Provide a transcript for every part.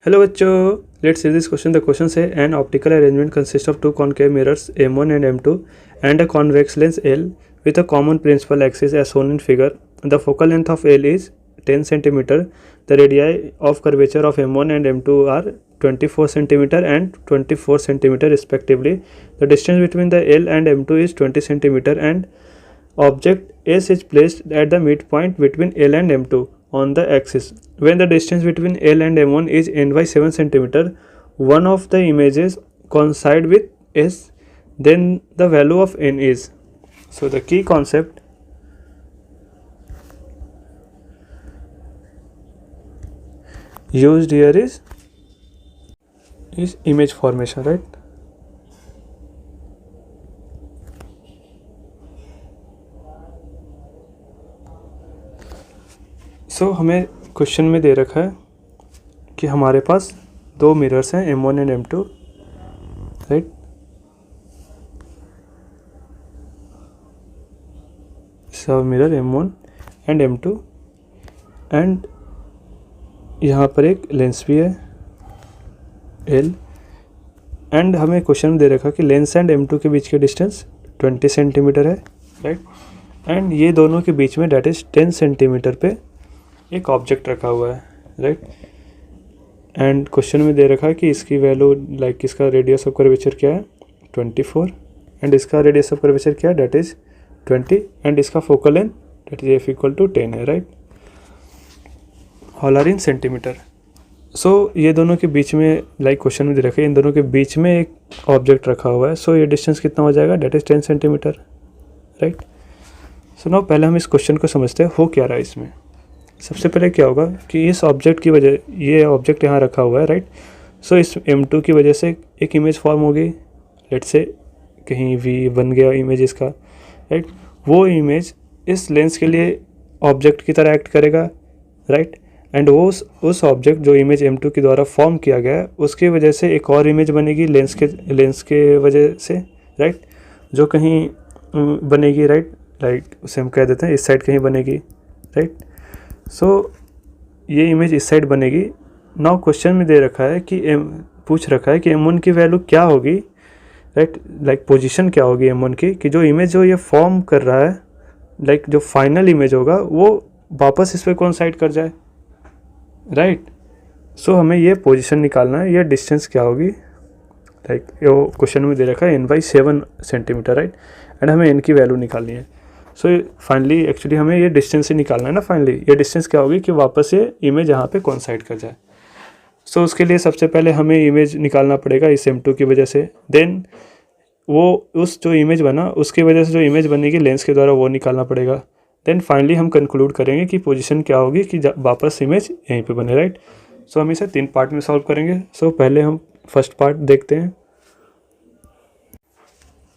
Hello बच्चों, let's see this question. The question says an optical arrangement consist of two concave mirrors M1 and M2 and a convex lens L with a common principal axis as shown in figure. The focal length of L is 10 cm. The radii of curvature of M1 and M2 are 24 cm and 24 cm respectively. The distance between the L and M2 is 20 cm and object S is placed at the midpoint between L and M2 on the axis. When the distance between L and M1 is n by 7 cm, one of the images coincide with S, then the value of n is. So the key concept used here is image formation, right? सो हमें question में दे रखा है कि हमारे पास दो mirrors हैं M1 and M2, right. सब mirror M1 and M2 and यहाँ पर एक लेंस भी है L, एंड हमें क्वेश्चन में दे रखा कि लेंस एंड M2 के बीच के डिस्टेंस 20 सेंटीमीटर है, राइट। एंड ये दोनों के बीच में डेट इज 10 सेंटीमीटर पे एक ऑब्जेक्ट रखा हुआ है, राइट। एंड क्वेश्चन में दे रखा है कि इसकी वैल्यू लाइक इसका रेडियस ऑफ कर्वेचर क्या है 24 एंड इसका रेडियस ऑफ कर्वेचर क्या है डेट इज 20 एंड इसका focal length that is F equal to 10 है, right. All are in centimetre. So ये दोनों के बीच में लाइक क्वेश्चन में दे रखा है इन दोनों के बीच में एक ऑब्जेक्ट रखा हुआ है। सो ये डिस्टेंस कितना हो जाएगा that is 10 centimetre, right. So now पहले हम इस क्वेश्चन को समझते हैं हो क्या रहा है इसमें। सबसे पहले क्या होगा कि इस ऑब्जेक्ट की वजह, ये ऑब्जेक्ट यहाँ रखा हुआ है, राइट। सो इस M2 की वजह से एक इमेज फॉर्म होगी, लेट से कहीं V बन गया इमेज इसका, राइट। वो इमेज इस लेंस के लिए ऑब्जेक्ट की तरह एक्ट करेगा, राइट। एंड वो उस ऑब्जेक्ट जो इमेज M2 के द्वारा फॉर्म किया गया है उसकी वजह से एक और इमेज बनेगी लेंस के वजह से, राइट, जो कहीं बनेगी, राइट। लाइक उसे हम कह देते हैं इस साइड कहीं बनेगी, राइट। सो ये इमेज इस साइड बनेगी। नाउ क्वेश्चन में दे रखा है कि पूछ रखा है कि M1 की वैल्यू क्या होगी, राइट, लाइक पोजीशन क्या होगी M1 की, कि जो इमेज जो ये फॉर्म कर रहा है, लाइक जो फाइनल इमेज होगा वो वापस इस पर कोइंसाइड कर जाए, राइट। सो हमें ये पोजीशन निकालना है, ये डिस्टेंस क्या होगी, लाइक वो क्वेश्चन में दे रखा है n by 7 centimetre, right. And हमें n की वैल्यू निकालनी है। सो फाइनली एक्चुअली हमें ये डिस्टेंस ही निकालना है ना। फाइनली ये डिस्टेंस क्या होगी कि वापस ये इमेज यहाँ पे कोइंसाइड कर जाए। सो उसके लिए सबसे पहले हमें इमेज निकालना पड़ेगा इस M2 की वजह से, देन वो उस जो इमेज बना उसकी वजह से जो इमेज बनेगी लेंस के द्वारा वो निकालना पड़ेगा। देन फाइनली हम कंक्लूड करेंगे कि पोजीशन क्या होगी कि वापस इमेज यहीं पे बने, राइट। सो हम इसे 3 पार्ट में सॉल्व करेंगे। सो पहले हम फर्स्ट पार्ट देखते हैं।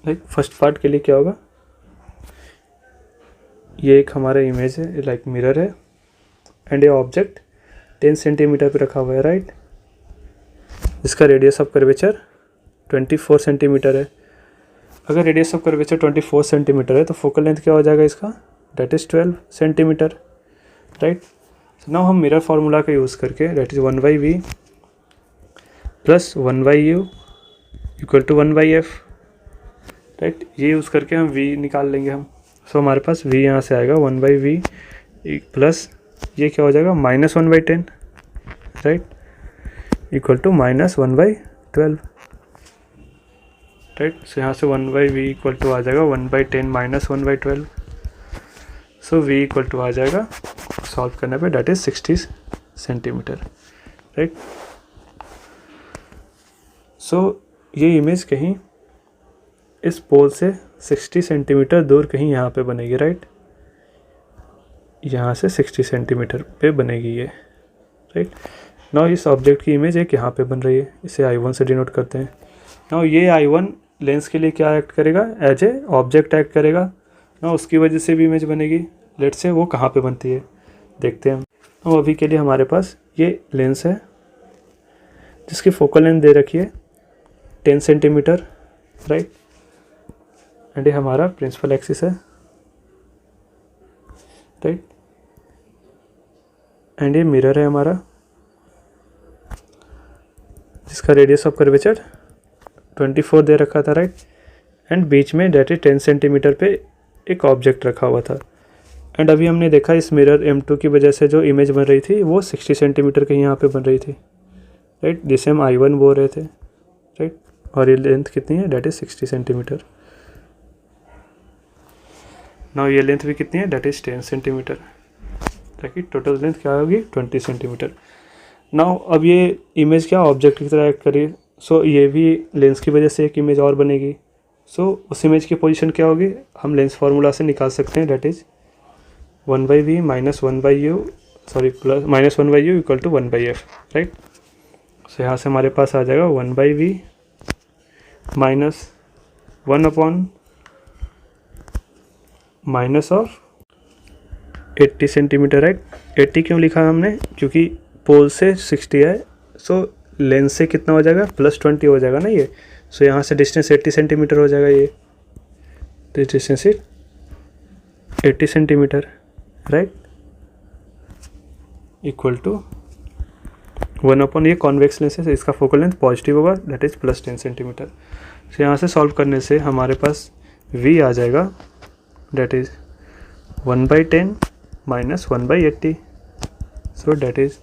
लाइक फर्स्ट पार्ट के लिए क्या होगा, ये एक हमारा इमेज है, लाइक मिरर है एंड ये ऑब्जेक्ट 10 सेंटीमीटर पे रखा हुआ है, राइट। इसका रेडियस ऑफ कर्वेचर 24 सेंटीमीटर है। अगर रेडियस ऑफ कर्वेचर 24 सेंटीमीटर है तो फोकल लेंथ क्या हो जाएगा इसका, that is 12 centimetre, right. Now हम मिरर फार्मूला का यूज़ करके that is 1/v plus 1/u equal to 1/f, right, ये यूज़ करके हम v निकाल लेंगे हम। सो हमारे पास v यहाँ से आएगा 1/v प्लस ये क्या हो जाएगा -1/10, right, equal to -1/12, right. So यहाँ से 1/v इक्वल टू आ जाएगा 1/10 -1/12। सो v इक्वल टू आ जाएगा सॉल्व करने पे डेट इज 60 सेंटीमीटर, राइट। सो ये इमेज कहीं इस पोल से 60 सेंटीमीटर दूर कहीं यहाँ पे बनेगी, राइट। यहाँ से 60 सेंटीमीटर पे बनेगी ये, राइट। नाउ इस ऑब्जेक्ट की इमेज एक यहाँ पे बन रही है, इसे I1 से डिनोट करते हैं। नाउ ये I1 लेंस के लिए क्या एक्ट करेगा, एज ए ऑब्जेक्ट एक्ट करेगा। नाउ उसकी वजह से भी इमेज बनेगी। लेट से वो कहाँ पे बनती है देखते हैं हम। नाउ अभी के लिए हमारे पास ये लेंस है जिसकी फोकल लेंथ दे रखी है 10 सेंटीमीटर, राइट। एंड ये हमारा प्रिंसिपल एक्सिस है, राइट। एंड ये मिरर है हमारा, जिसका रेडियस ऑफ कर्वेचर 24 दे रखा था, राइट। एंड बीच में डेट इज 10 सेंटीमीटर पे एक ऑब्जेक्ट रखा हुआ था। एंड अभी हमने देखा इस मिरर M2 की वजह से जो इमेज बन रही थी वो 60 सेंटीमीटर के यहाँ पे बन रही थी, राइट, जिसे हम I1 बोल रहे थे, राइट। और ये लेंथ कितनी है, डेट इज 60 सेंटीमीटर। नाउ ये लेंथ भी कितनी है, डेट इज 10 सेंटीमीटर, ताकि टोटल लेंथ क्या होगी 20 सेंटीमीटर। नाउ अब ये इमेज क्या ऑब्जेक्ट की तरह एक्ट करिए, सो ये भी लेंस की वजह से एक इमेज और बनेगी। सो उस इमेज की पोजीशन क्या होगी, हम लेंस फार्मूला से निकाल सकते हैं, that is 1/v minus 1/u plus minus 1/u equal to 1/f, right. So यहाँ से हमारे पास आ जाएगा 1/v minus 1 upon minus of 80 centimetre, right. 80 क्यों लिखा है हमने, क्योंकि पोल से 60 है, सो लेंस से कितना हो जाएगा +20 हो जाएगा ना ये। सो यहाँ से डिस्टेंस 80 सेंटीमीटर हो जाएगा, ये distance 80 centimetre, right, equal to 1 upon ये कॉन्वेक्स लेंस है, इसका फोकल लेंथ पॉजिटिव होगा, दैट इज +10 सेंटीमीटर। सो यहाँ से सॉल्व करने से हमारे पास v आ जाएगा, that is 1/10 minus 1/80, so that is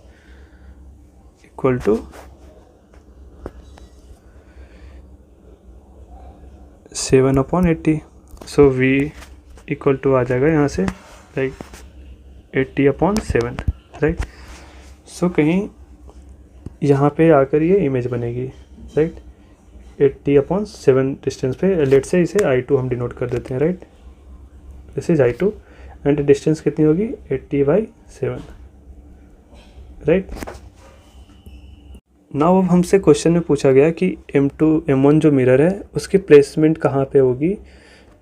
equal to 7/80। So v equal to आ जाएगा यहाँ से लाइक 80/7, राइट। सो कहीं यहाँ पे आकर ये इमेज बनेगी, राइट, 80/7 डिस्टेंस पे। लेट से इसे I2 हम डिनोट कर देते हैं, right, this is I2 and distance कितनी होगी 80/7, राइट। नाउ अब हमसे क्वेश्चन में पूछा गया कि M1 जो मिरर है उसकी प्लेसमेंट कहाँ पे होगी,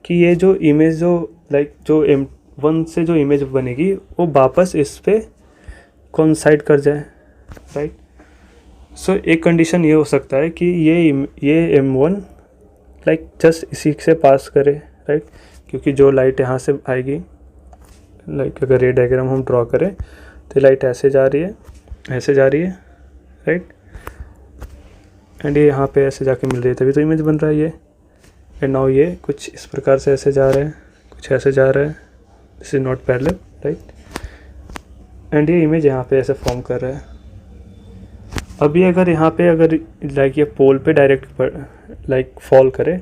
कि ये जो इमेज जो जो M1 से जो इमेज बनेगी वो वापस इस पे कोइंसाइड कर जाए, राइट। सो एक कंडीशन ये हो सकता है कि ये M1 जस्ट इसी से पास करे, राइट, क्योंकि जो लाइट यहाँ से आएगी, अगर रे डायग्राम हम ड्रॉ करें तो लाइट ऐसे जा रही है, ऐसे जा रही है, राइट, एंड ये यहाँ पे ऐसे जाके मिल रही है, तभी तो इमेज बन रहा है ये। एंड नाउ ये कुछ इस प्रकार से ऐसे जा रहे हैं, कुछ ऐसे जा रहा है, this is not parallel, right, and ये इमेज यहाँ पे ऐसे फॉर्म कर रहा है। अभी अगर यहाँ पे ये पोल पे डायरेक्ट फॉल करे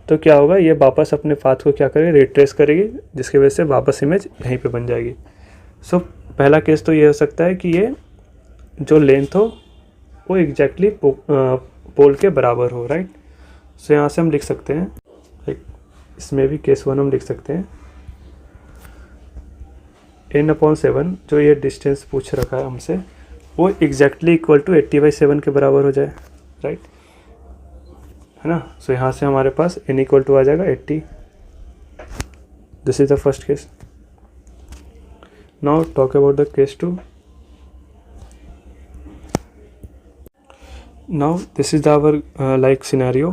तो क्या होगा, ये वापस अपने पाथ को क्या करेगी, रिट्रेस करेगी, जिसकी वजह से वापस इमेज यहीं पे बन जाएगी। सो पहला केस तो ये हो सकता है कि ये जो लेंथ हो वो एग्जैक्टली पोल के बराबर हो, राइट। सो यहाँ से हम लिख सकते हैं, इसमें भी केस 1 हम लिख सकते हैं, n/7 जो ये डिस्टेंस पूछ रखा है हमसे वो एग्जैक्टली इक्वल टू 80/7 के बराबर हो जाए, राइट, है ना। सो यहाँ से हमारे पास n इक्वल टू आ जाएगा 80, this is the first case. Now talk about the case 2। Now this is our scenario.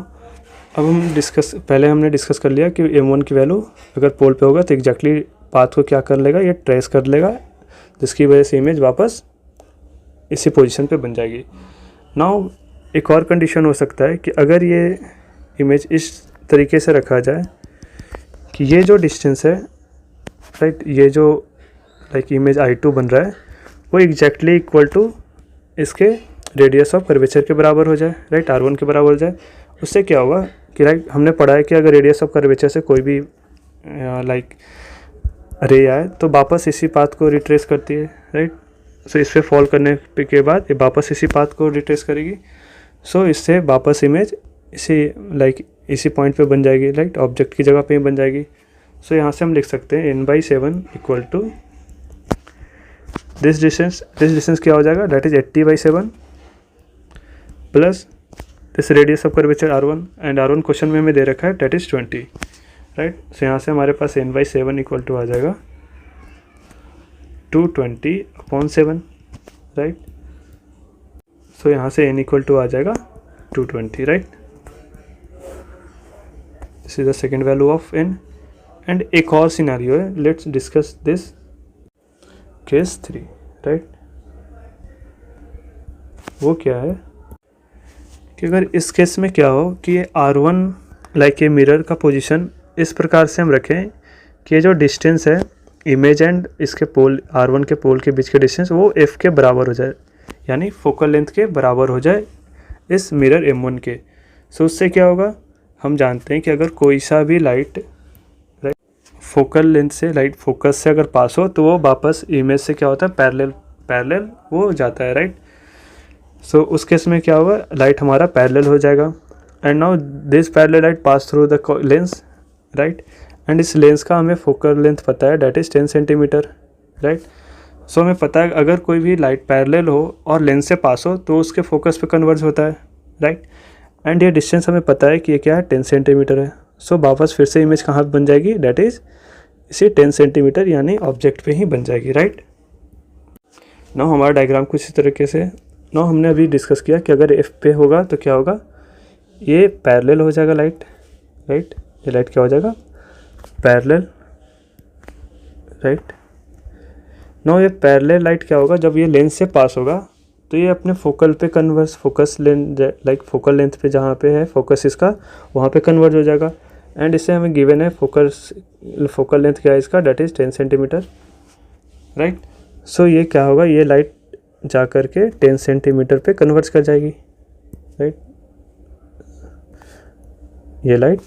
अब हम पहले हमने डिस्कस कर लिया कि M1 की वैल्यू अगर पोल पे होगा तो एग्जैक्टली पाथ को क्या कर लेगा, ये ट्रेस कर लेगा, जिसकी वजह से इमेज वापस इसी पोजीशन पे बन जाएगी। नाउ एक और कंडीशन हो सकता है कि अगर ये इमेज इस तरीके से रखा जाए कि ये जो डिस्टेंस है, राइट, ये जो इमेज I2 बन रहा है वो एग्जैक्टली इक्वल टू इसके रेडियस ऑफ कर्वेचर के बराबर हो जाए, राइट, R1 के बराबर हो जाए। उससे क्या होगा कि हमने पढ़ा है कि अगर रेडियस ऑफ कर्वेचर से कोई भी रे आए तो वापस इसी पाथ को रिट्रेस करती है, राइट। सो इस पे फॉल करने के बाद ये वापस इसी पाथ को रिट्रेस करेगी। सो इससे वापस इमेज इसी पॉइंट पे बन जाएगी, राइट, ऑब्जेक्ट की जगह पे ही बन जाएगी। सो यहाँ से हम लिख सकते हैं n/7 equal to this distance क्या हो जाएगा, that is 80/7 plus this radius of curvature R1, and R1 question में हमें दे रखा है दैट इज 20, राइट। सो यहाँ से हमारे पास n/7 इक्वल टू आ जाएगा 220/7, राइट। सो यहाँ से n इक्वल टू आ जाएगा 220, right. This is the second value of n। And एक और सिनेरियो है, let's discuss this case 3, right. वो क्या है कि अगर इस केस में क्या हो कि ये R1 लाइक ये मिरर का पोजीशन इस प्रकार से हम रखें कि ये जो डिस्टेंस है इमेज एंड इसके पोल R1 के पोल के बीच के डिस्टेंस वो F के बराबर हो जाए, यानी फोकल लेंथ के बराबर हो जाए इस मिरर M1 के। सो उससे क्या होगा, हम जानते हैं कि अगर कोई सा भी लाइट फोकल लेंथ से लाइट फोकस से अगर पास हो तो वो वापस इमेज से क्या होता है पैरेलल वो जाता है, राइट। सो उस केस में क्या होगा, लाइट हमारा पैरेलल हो जाएगा and now this parallel light pass through the lens, right. And इस लेंस का हमें फोकल लेंथ पता है, डेट इज़ 10 सेंटीमीटर, राइट। सो हमें पता है अगर कोई भी लाइट पैरेलल हो और लेंस से पास हो तो उसके फोकस पे कन्वर्ज होता है, राइट। एंड ये डिस्टेंस हमें पता है कि ये क्या है, 10 सेंटीमीटर है। सो वापस फिर से इमेज कहाँ बन जाएगी, डेट इज़ इसी 10 सेंटीमीटर यानी ऑब्जेक्ट पे ही बन जाएगी, राइट। नाउ हमारा डायग्राम कुछ इस तरीके से, नाउ हमने अभी डिस्कस किया कि अगर एफ पे होगा तो क्या होगा, ये पैरेलल हो जाएगा लाइट, राइट। ये लाइट क्या हो जाएगा, पैरेलल, राइट। नाउ ये पैरेलल लाइट क्या होगा, जब ये लेंस से पास होगा तो ये अपने फोकल पे converse focus length like focal length पे जहाँ पे है फोकस इसका वहाँ पे कन्वर्ज हो जाएगा। एंड इससे हमें गिवन है फोकल लेंथ क्या है इसका, डेट इज़ 10 सेंटीमीटर, राइट। सो ये क्या होगा, ये लाइट जा कर के 10 सेंटीमीटर पे कन्वर्ज कर जाएगी, राइट। ये light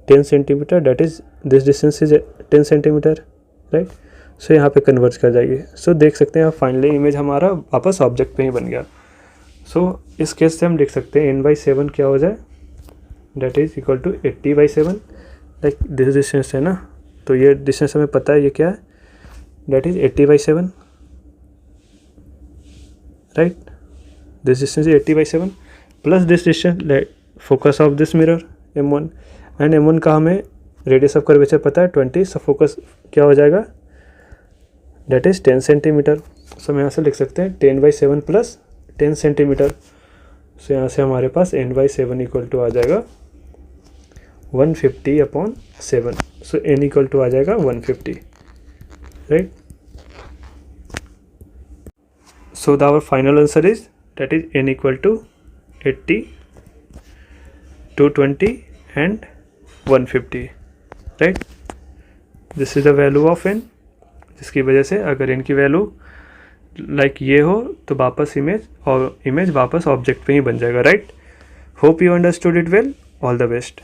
10 centimetre that is this distance is 10 centimetre, right. So यहाँ पे कन्वर्ज कर जाएगी। सो देख सकते हैं आप फाइनली इमेज हमारा वापस ऑब्जेक्ट पे ही बन गया। सो इस केस से हम लिख सकते हैं n/7 क्या हो जाए, that is equal to 80/7, like this distance है ना, तो ये डिस्टेंस हमें पता है ये क्या है, that is 80/7, right. This distance is 80/7 plus this distance focus of this mirror M1 and M1 का हमें रेडियस ऑफ कर्वेचर पता है 20, सो फोकस क्या हो जाएगा, डेट इज़ 10 सेंटीमीटर। सो हम यहाँ से लिख सकते हैं 10/7 प्लस 10 सेंटीमीटर। सो यहाँ से हमारे पास n/7 इक्वल टू आ जाएगा 150/7। सो n इक्वल टू आ जाएगा 150, right. So our final answer is that is n equal to 80, 220 and 150, right। this is the value of n, जिसकी वजह से अगर n की वैल्यू लाइक ये हो तो वापस इमेज वापस ऑब्जेक्ट पे ही बन जाएगा, right. Hope you understood it well, all the best.